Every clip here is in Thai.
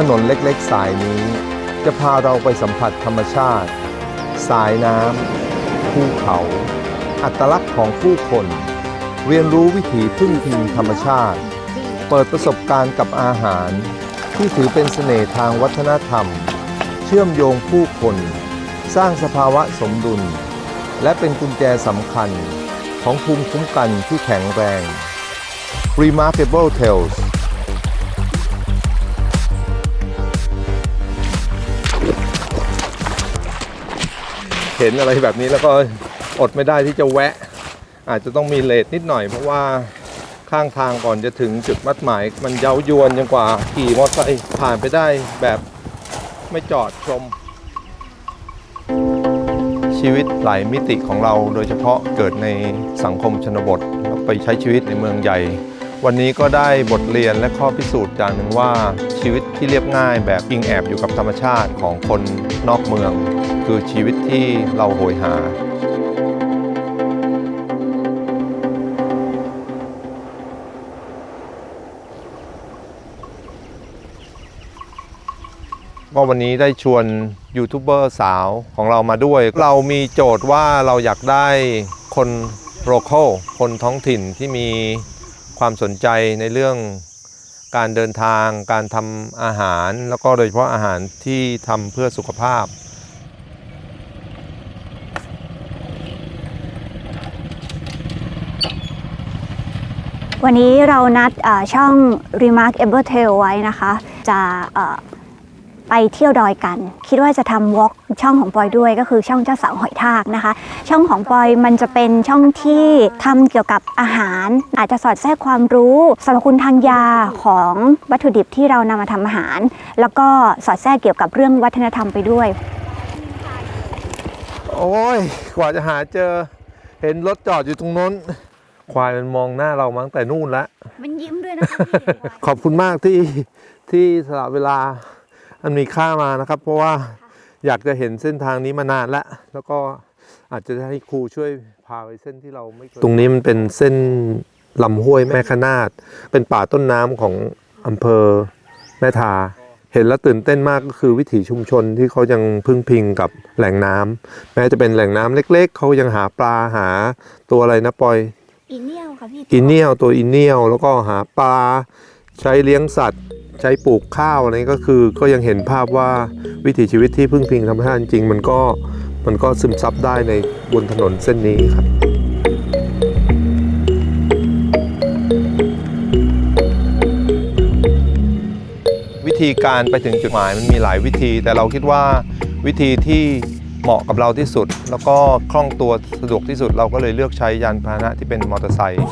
ถนนเล็กๆสายนี้จะพาเราไปสัมผัสธรรมชาติสายน้ำภูเขา อัตลักษณ์ของผู้คนเรียนรู้วิถีพึ่งพิงธรรมชาติเปิดประสบการณ์กับอาหารที่ถือเป็นเสน่ห์ทางวัฒนธรรมเชื่อมโยงผู้คนสร้างสภาวะสมดุลและเป็นกุญแจสำคัญของภูมิคุ้มกันที่แข็งแรง Remarkable Tales เห็นอะไรแบบนี้แล้วก็อดไม่ได้ที่จะแวะอาจจะต้องมีเลทนิดหน่อยเพราะว่าข้างทางก่อนจะถึงจุดมั่นหมายมันเย้ายวนยังกว่าขี่มอเตอร์ไซค์ผ่านไปได้แบบไม่จอดชมชีวิตหลายมิติของเราโดยเฉพาะเกิดในสังคมชนบทแล้วไปใช้ชีวิตในเมืองใหญ่วันนี้ก็ได้บทเรียนและข้อพิสูจน์อย่างหนึ่งว่าชีวิตที่เรียบง่ายแบบอิงแอบอยู่กับธรรมชาติของคนนอกเมืองคือชีวิตที่เราโหยหาก็วันนี้ได้ชวนยูทูบเบอร์สาวของเรามาด้วยเรามีโจทย์ว่าเราอยากได้คนโลคอลคนท้องถิ่นที่มีความสนใจในเรื่องการเดินทางการทำอาหารแล้วก็โดยเฉพาะอาหารที่ทำเพื่อสุขภาพวันนี้เรานัดช่อง Remarkable Tale ไว้นะคะจะไปเที่ยวดอยกันคิดว่าจะทำวอล์กช่องของปอยด้วยก็คือช่องเจ้าสาวหอยทากนะคะช่องของปอยมันจะเป็นช่องที่ทำเกี่ยวกับอาหารอาจจะสอดแทรกความรู้สรรพคุณทางยาของวัตถุดิบที่เรานำมาทำอาหารแล้วก็สอดแทรกเกี่ยวกับเรื่องวัฒนธรรมไปด้วยโอ้ยกว่าจะหาเจอเห็นรถจอดอยู่ตรงนู้นควายมันมองหน้าเรามาตั้งแต่นู่นแล้วมันยิ้มด้วยนะคะ ขอบคุณมากที่สละเวลาอันมีค่ามานะครับเพราะว่าอยากจะเห็นเส้นทางนี้มานานแล้วก็อาจจะให้ครูช่วยพาไปเส้นที่เราไม่เคยตรงนี้มันเป็นเส้นลำห้วยแม่คะนาดเป็นป่าต้นน้ำของอำเภอแม่ทาเห็นแล้วตื่นเต้นมากก็คือวิถีชุมชนที่เขายังพึ่งพิงกับแหล่งน้ำแม้จะเป็นแหล่งน้ำเล็กๆเขายังหาปลาหาตัวอะไรนะปอยอีเนียลค่ะพี่อีเนียลตัวอีเนียลแล้วก็หาปลาใช้เลี้ยงสัตว์ใช้ปลูกข้าวอะไรก็คือก็ยังเห็นภาพว่าวิถีชีวิตที่พึ่งพิงธรรมชาติจริงมันก็ซึมซับได้ในบนถนนเส้นนี้ครับวิธีการไปถึงจุดหมายมันมีหลายวิธีแต่เราคิดว่าวิธีที่เหมาะกับเราที่สุดแล้วก็คล่องตัวสะดวกที่สุดเราก็เลยเลือกใช้ยานพาหนะที่เป็นมอเตอร์ไซค์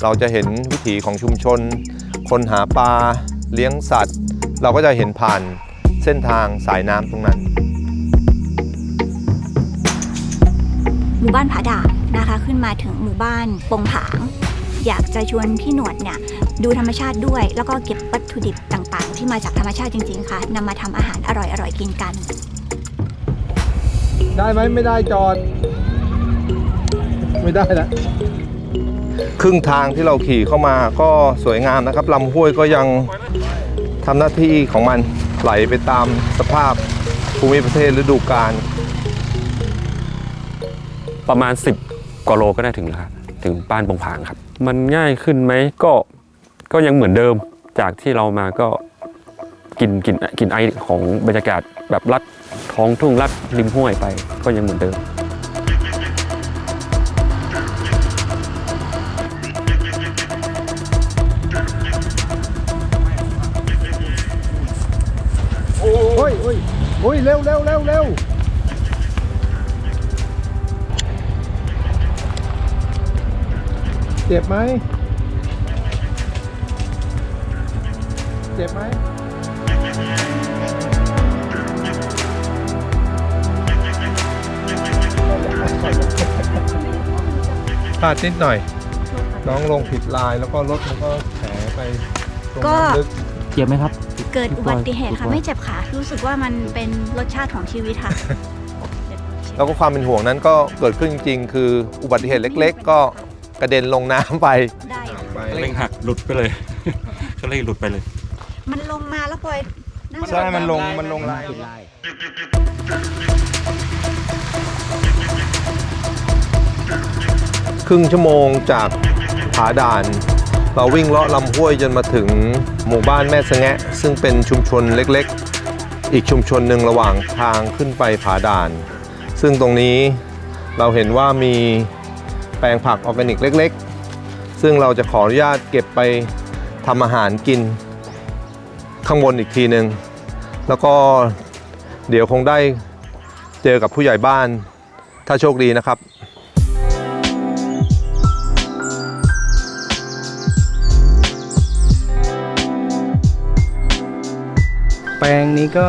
เราจะเห็นวิถีของชุมชนคนหาปลาเลี้ยงสัตว์เราก็จะเห็นผ่านเส้นทางสายน้ำตรงนั้นหมู่บ้านผาด่างนะคะขึ้นมาถึงหมู่บ้านปงผางอยากจะชวนพี่หนวดเนี่ยดูธรรมชาติด้วยแล้วก็เก็บวัตถุดิบต่างๆที่มาจากธรรมชาติจริงๆค่ะนำมาทำอาหารอร่อยๆกินกันได้ไหมไม่ได้จอดไม่ได้แล้วครึ่งทางที่เราขี่เข้ามาก็สวยงามนะครับลำห้วยก็ยังทำหน้าที่ของมันไหลไปตามสภาพภูมิประเทศฤดูกาลประมาณ10 กว่าโลก็ได้ถึงแล้วครับถึงบ้านปงผางครับมันง่ายขึ้นไหมก็ยังเหมือนเดิมจากที่เรามาก็กินไอของบรรยากาศแบบลัดท้องทุ่งลัดริมห้วยไปก็ยังเหมือนเดิมโอ้ยเร็วเจ็บไหมพลาดนิดหน่อยน้องลงผิดลายแล้วก็รถมันก็แผลไปตรงน้ำลึกเจ็บไหมครับเกิดอุบัติเหตุค่ะไม่เจ็บค่ะรู้สึกว่ามันเป็นรสชาติของชีวิตค่ะ แล้วก็ความเป็นห่วงนั้นก็เกิดขึ้นจริงๆคืออุบัติเหตุเล็กๆก็กระเด็นลงน้ำไปได้ เร่งหักหลุดไปเลย ก็เลยหลุดไปเลย มันลงมาแล้วปอยน่าจะ ใช่มันลงลายครึ่งชั่วโมงจากผาด่าน เราวิ่งเลาะลำห้วยจนมาถึงหมู่บ้านแม่สะแงะ ซึ่งเป็นชุมชนเล็กๆ อีกชุมชนหนึ่งระหว่างทางขึ้นไปผาด่าน ซึ่งตรงนี้เราเห็นว่ามีแปลงผักออร์แกนิกเล็กๆ ซึ่งเราจะขออนุญาตเก็บไปทำอาหารกินข้างบนอีกทีหนึ่งแล้วก็เดี๋ยวคงได้เจอกับผู้ใหญ่บ้านถ้าโชคดีนะครับ แปลงนี้ก็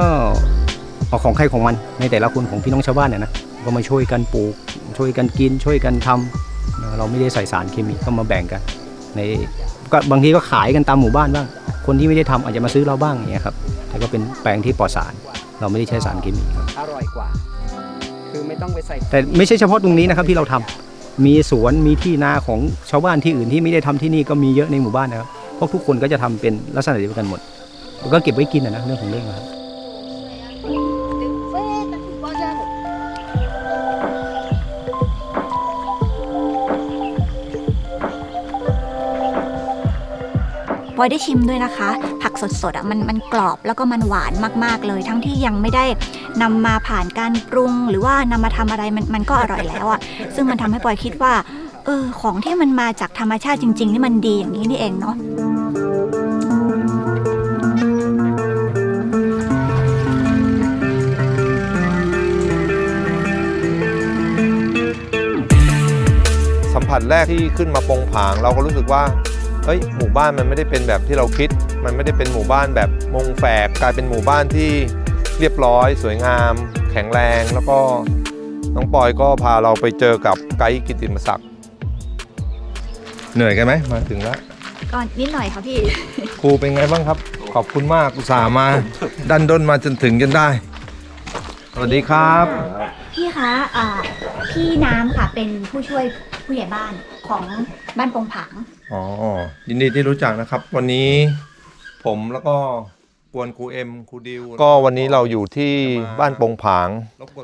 เอาของใครของมันในแต่ละคนของพี่น้องชาวบ้านเนี่ยนะก็มาช่วยกันปลูกช่วยกันกินช่วยกันทำเราไม่ได้ใส่สารเคมีก็มาแบ่งกันในก็บางทีก็ขายกันตามหมู่บ้านบ้างคนที่ไม่ได้ทำอาจจะมาซื้อเราบ้างอย่างเงี้ยครับแต่ก็เป็นแปลงที่ปลอดสารเราไม่ได้ใช้สารเคมีครับอร่อยกว่าคือไม่ต้องไปใส่แต่ไม่ใช่เฉพาะตรงนี้นะครับที่เราทำมีสวนมีที่นาของชาวบ้านที่อื่นที่ไม่ได้ทำที่นี่ก็มีเยอะในหมู่บ้านนะครับเพราะทุกคนก็จะทำเป็นลักษณะเดียวกันหมดก็เก็บไว้กินนะเรื่องของเรื่องนะครับ ปอยได้ชิมด้วยนะคะ ผักสดๆอ่ะมันกรอบแล้วก็มันหวานมากๆเลย ทั้งที่ยังไม่ได้นำมาผ่านการปรุงหรือว่านำมาทำอะไรมันก็อร่อยแล้วอ่ะซึ่งมันทำให้ปอยคิดว่าของที่มันมาจากธรรมชาติจริงๆนี่มันดีอย่างนี้นี่เองเนาะ สัมผัสแรกที่ขึ้นมาปงผางเราก็รู้สึกว่าหมู่บ้านมันไม่ได้เป็นแบบที่เราคิดมันไม่ได้เป็นหมู่บ้านแบบมงแฝกกลายเป็นหมู่บ้านที่เรียบร้อยสวยงามแข็งแรงแล้วก็น้องปอยก็พาเราไปเจอกับไกด์กิตติมศักดิ์เหนื่อยกันไหมมาถึงแล้ว ก่อนนิดหน่อยค่ะพี่ ครูเป็นไงบ้างครับขอบคุณมากอุตส่าห์มาดันด้นมาจนถึงจนได้สวัสดีครับ พี่คะพี่น้ำค่ะเป็นผู้ช่วยผู้ใหญ่บ้านของบ้านปงผาง อ๋อยินดีที่รู้จักนะครับวันนี้ผมแล้วก็กวนครูเอ็มครูดิวก็วันนี้เราอยู่ที่บ้านปงผาง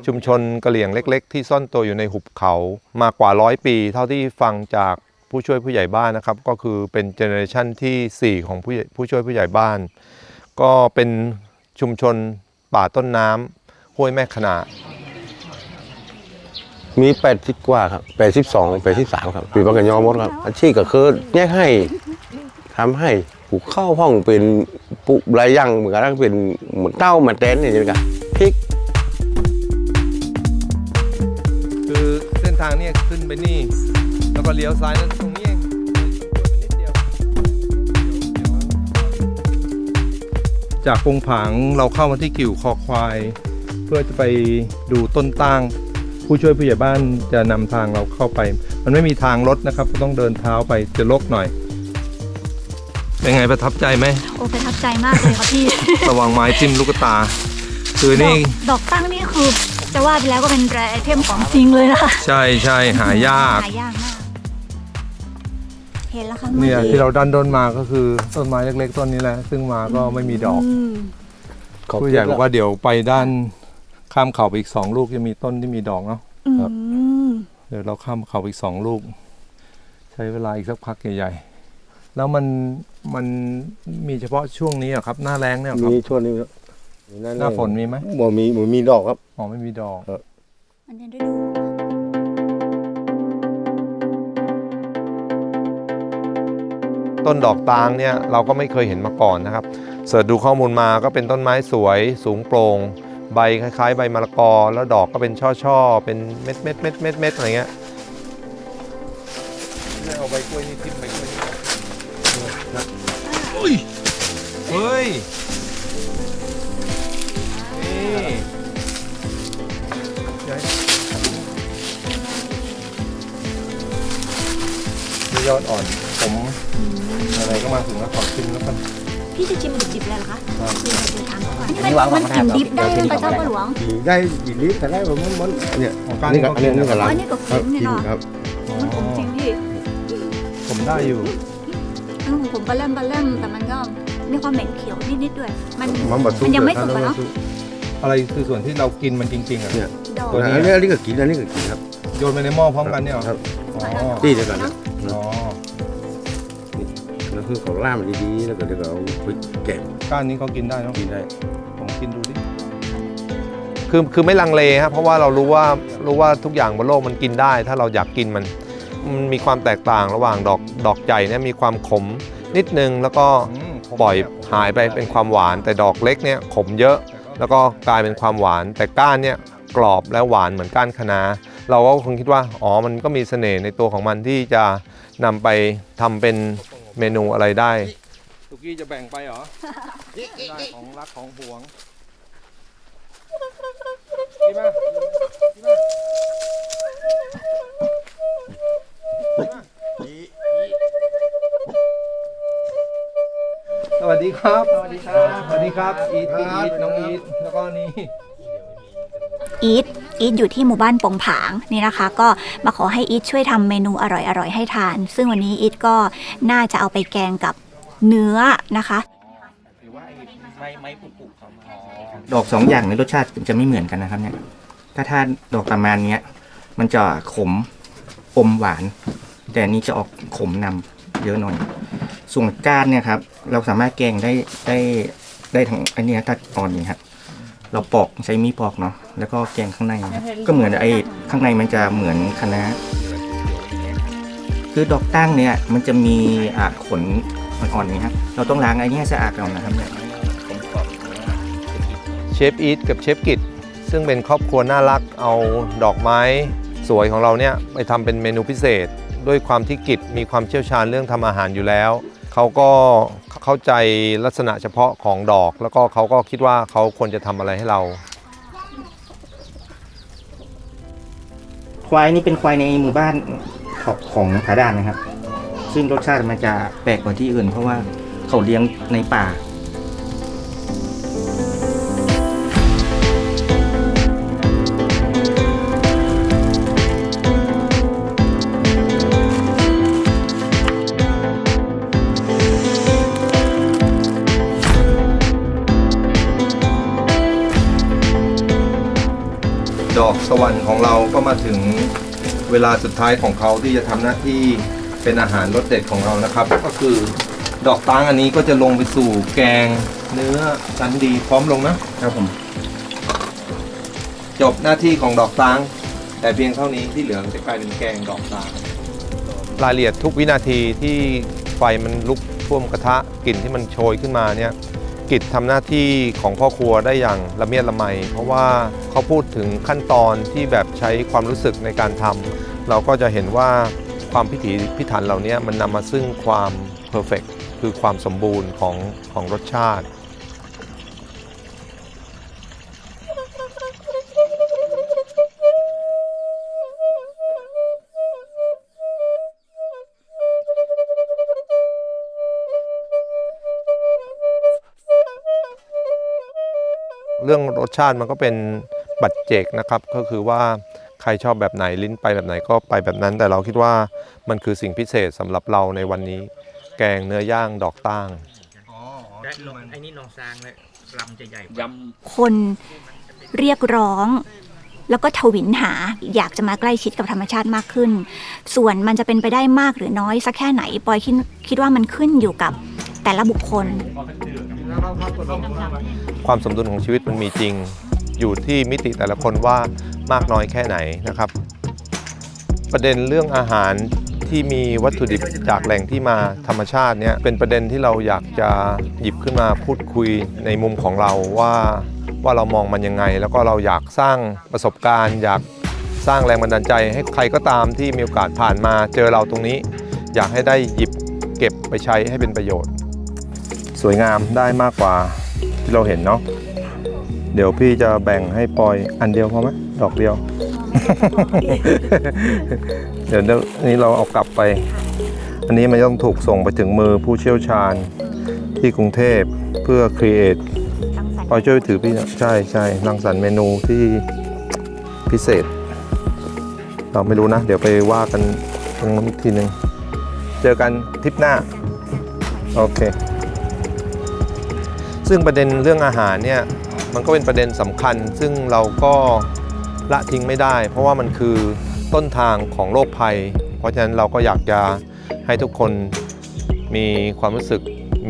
ชุมชนกะเหรี่ยงเล็กๆที่ซ่อนตัวอยู่ในหุบเขามากว่า100 ปีเท่าที่ฟังจากผู้ช่วยผู้ใหญ่บ้านนะครับก็คือเป็นเจเนอเรชันที่4ของผู้ช่วยผู้ใหญ่บ้านก็เป็นชุมชนป่าต้นน้ำห้วยแม่ขนาด มี80 กว่าครับ82 83ครับปีประกันยอมดครับอาชีพก็คือแยกให้ทำให้ปลูกข้าวห้องเป็นปลูกหลายอย่างเหมือนกันเป็นเหมือนเต้ามาแตนอย่างเงี้ยกันพริก คือเส้นทางเนี่ยขึ้นไปนี่แล้วก็เลี้ยวซ้ายแล้วตรงนี้เองนิดเดียวจากปงผางเราเข้ามาที่กิ่วคอควายเพื่อจะไปดูต้นตางผู้ช่วยผู้ใหญ่บ้านจะนำทางเราเข้าไปมันไม่มีทางรถนะครับก็ต้องเดินเท้าไปจะรกหน่อยเป็นไงประทับใจไหม โอ้ประทับใจมากเลยค่ะพี่ ระวังไม้จิ้มลูกตาคือนี่ ดอกตั้งนี่คือจะว่าไปแล้วก็เป็นแรไอเทมของจริงเลยนะคะ ใช่หายาก หายากมากเห็นแล้วค่ะ เนี่ยที่เราดันด้นมาก็คือต้นไม้เล็กๆต้นนี้แหละซึ่งมาก็ไม่มีดอกผู้ใหญ่บอกว่าเดี๋ยวไปด้านข้ามเขาไปอีก2 ลูกจะมีต้นที่มีดอกเนาะเดี๋ยวเราข้ามเขาไปอีก2 ลูกใช้เวลาอีกสักพักใหญ่ๆแล้วมันมีเฉพาะช่วงนี้เหรอครับหน้าแล้งเนี่ยครับ มีช่วงนี้ครับ หน้าฝนมีไหม บ่มีดอกครับ อ๋อไม่มีดอก มันเป็นฤดู ต้นดอกตาลเนี่ยเราก็ไม่เคยเห็นมาก่อนนะครับเสิร์ชดูข้อมูลมาก็เป็นต้นไม้สวยสูงโปร่งใบคล้ายๆใบมะละกอแล้วดอกก็เป็นช่อๆเป็นเม็ดอะไรเงี้ยเอาใบกล้วยนี่ทิ่มใบกล้วยนี่อุ้ยเฮ้ยนี่ยอดอ่อนผมอะไรก็มาถึงแล้วขอชิมแล้วกัน พี่จะชิมดิบๆเลยเหรอคะ ครับ คือเดี๋ยวถามเขาก่อนมันกินดิบได้ไหมคะเจ้าพ่อหลวง ได้กี่ลิตรแต่ได้ผมมันเนี่ย ของการนี่ก็กิน นี่ก็ อ๋อนี่ก็ขมเนี่ยเนาะ ครับ มันขมจริงพี่ ผมได้อยู่ ของผมปลาเริ่มแต่มันก็มีความเหม็นเขียวนิดๆด้วย มัน มัน ยังไม่สุกอะเนาะ อะไรคือส่วนที่เรากินมันจริงๆอ่ะ เนี่ย ดอก ตัวนี้ อันนี้ก็กินครับ โยนไปในหม้อพร้อมกันเนี่ยเหรอ ครับ อ๋อ ที่เดียวกันนะ อ๋อ แล้วคือของล่ามดีๆแล้วก็เดี๋ยวเอาไปแกะ ก้านนี้เขากินได้เนาะ กินได้ ผมกินดูดิคือไม่ลังเลครับเพราะว่าเรารู้ว่าทุกอย่างบนโลกมันกินได้ ถ้าเราอยากกินมันมีความแตกต่างระหว่างดอกใหญ่เนี่ยมีความขมนิดนึงแล้วก็ปล่อยหายไปเป็นความหวาน แต่ดอกเล็กเนี่ยขมเยอะแล้วก็กลายเป็นความหวาน แต่ก้านเนี่ยกรอบและหวานเหมือนก้านคะน้าเราก็คงคิดว่าอ๋อมันก็มีเสน่ห์ในตัวของมันที่จะนำไปทำเป็นเมนูอะไรได้ตุกี้จะแบ่งไปเหรอ ได้ของรักของหวงกินมาสวัสดีครับ สวัสดีครับ สวัสดีครับ อีทพี่อีทน้องอีทแล้วก็นี่ อีทอยู่ที่หมู่บ้านปงผางนี่นะคะ ก็มาขอให้อีทช่วยทำเมนูอร่อยๆให้ทาน ซึ่งวันนี้อีทก็น่าจะเอาไปแกงกับเนื้อนะคะ ดอกสองอย่างในรสชาติจะไม่เหมือนกันนะครับเนี่ยถ้าดอกประมาณเนี้ยมันจะขมอมหวาน แต่อันนี้จะออกขมนำเยอะหน่อย ส่วนก้านเนี่ยครับเราสามารถแกงได้ทั้งอันเนี้ยตัดอ่อนนี่ครับเราปอกใช้มีดปอกเนาะแล้วก็แกงข้างในครับก็เหมือนไอ้ข้างในมันจะเหมือนคะน้าคือดอกตั้งเนี่ยมันจะมีขนอ่อนๆนี่ครับเราต้องล้างไอ้นี่ให้สะอาดก่อนนะครับเนี่ย เชฟอีทกับเชฟกิจซึ่งเป็นครอบครัวน่ารักเอาดอกไม้สวยของเราเนี่ยไปทำเป็นเมนูพิเศษ ด้วยความที่กิจมีความเชี่ยวชาญเรื่องทำอาหารอยู่แล้วเขาก็เข้าใจลักษณะเฉพาะของดอก แล้วก็เขาก็คิดว่าเขาควรจะทำอะไรให้เรา ควายนี่เป็นควายในหมู่บ้านของผาด่านนะครับ ซึ่งรสชาติมันจะแปลกกว่าที่อื่น เพราะว่าเขาเลี้ยงในป่า ดอกสวรรค์ของเราก็มาถึงเวลาสุดท้ายของเขาที่จะทำหน้าที่เป็นอาหารรสเด็ดของเรานะครับ ก็คือดอกตางอันนี้ก็จะลงไปสู่แกงเนื้อชั้นดีพร้อมลงนะครับผมจบหน้าที่ของดอกตางแต่เพียงเท่านี้ที่เหลือจะกลายเป็นแกงดอกตางรายละเอียดทุกวินาทีที่ไฟมันลุกท่วมกระทะกลิ่นที่มันโชยขึ้นมาเนี่ยกิจทำหน้าที่ของพ่อครัวได้อย่างละเมียดละไมเพราะว่าเขาพูดถึงขั้นตอนที่แบบใช้ความรู้สึกในการทำเราก็จะเห็นว่าความพิถีพิถันเหล่านี้มันนำมาซึ่งความเพอร์เฟกต์คือความสมบูรณ์ของรสชาติ เรื่องรสชาติมันก็เป็นบัตรเจกนะครับก็คือว่าใครชอบแบบไหนลิ้นไปแบบไหนก็ไปแบบนั้น แต่เราคิดว่ามันคือสิ่งพิเศษสำหรับเราในวันนี้ แกงเนื้อย่างดอกตั้ง ไอ้นี่นองซางเลยลำจะใหญ่ คนเรียกร้อง แล้วก็ทวินหาอยากจะมาใกล้ชิดกับธรรมชาติมากขึ้น ส่วนมันจะเป็นไปได้มากหรือน้อยสักแค่ไหนปอยคิดว่ามันขึ้นอยู่กับแต่ละบุคคล ความสมดุลของชีวิตมันมีจริงอยู่ที่มิติแต่ละคนว่ามากน้อยแค่ไหนนะครับ ประเด็นเรื่องอาหารที่มีวัตถุดิบจากแหล่งที่มาธรรมชาติเนี่ยเป็นประเด็นที่เราอยากจะหยิบขึ้นมาพูดคุยในมุมของเราว่าเรามองมันยังไง แล้วก็เราอยากสร้างประสบการณ์ อยากสร้างแรงบันดาลใจให้ใครก็ตามที่มีโอกาสผ่านมาเจอเราตรงนี้ อยากให้ได้หยิบเก็บไปใช้ให้เป็นประโยชน์ สวยงามได้มากกว่าที่เราเห็นเนาะเดี๋ยวพี่จะแบ่งให้ปอยอันเดียวพอไหมดอกเดียว เดี๋ยวนี้เราเอากลับไป อันนี้มันต้องถูกส่งไปถึงมือผู้เชี่ยวชาญที่กรุงเทพเพื่อครีเอทปอยช่วยถือพี่ใช่รังสรรค์เมนูที่พิเศษ เราไม่รู้นะ เดี๋ยวไปว่ากันตรงนู้นอีกทีนึงเจอกันทริปหน้า โอเค ซึ่งประเด็นเรื่องอาหารเนี่ยมันก็เป็นประเด็นสำคัญ ซึ่งเราก็ละทิ้งไม่ได้ เพราะว่ามันคือต้นทางของโรคภัย เพราะฉะนั้นเราก็อยากจะให้ทุกคนมีความรู้สึก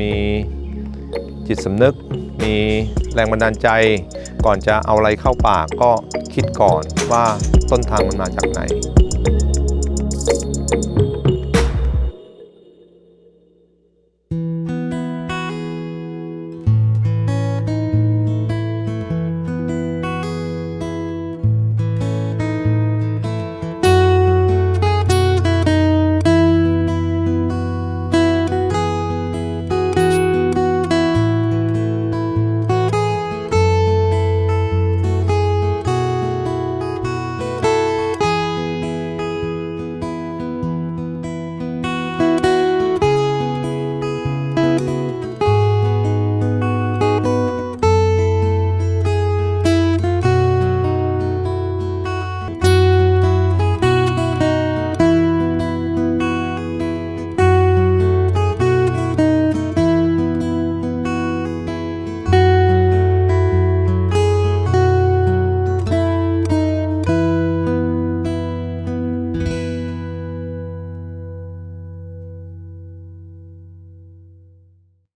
มีจิตสำนึก มีแรงบันดาลใจ ก่อนจะเอาอะไรเข้าปากก็คิดก่อนว่าต้นทางมันมาจากไหน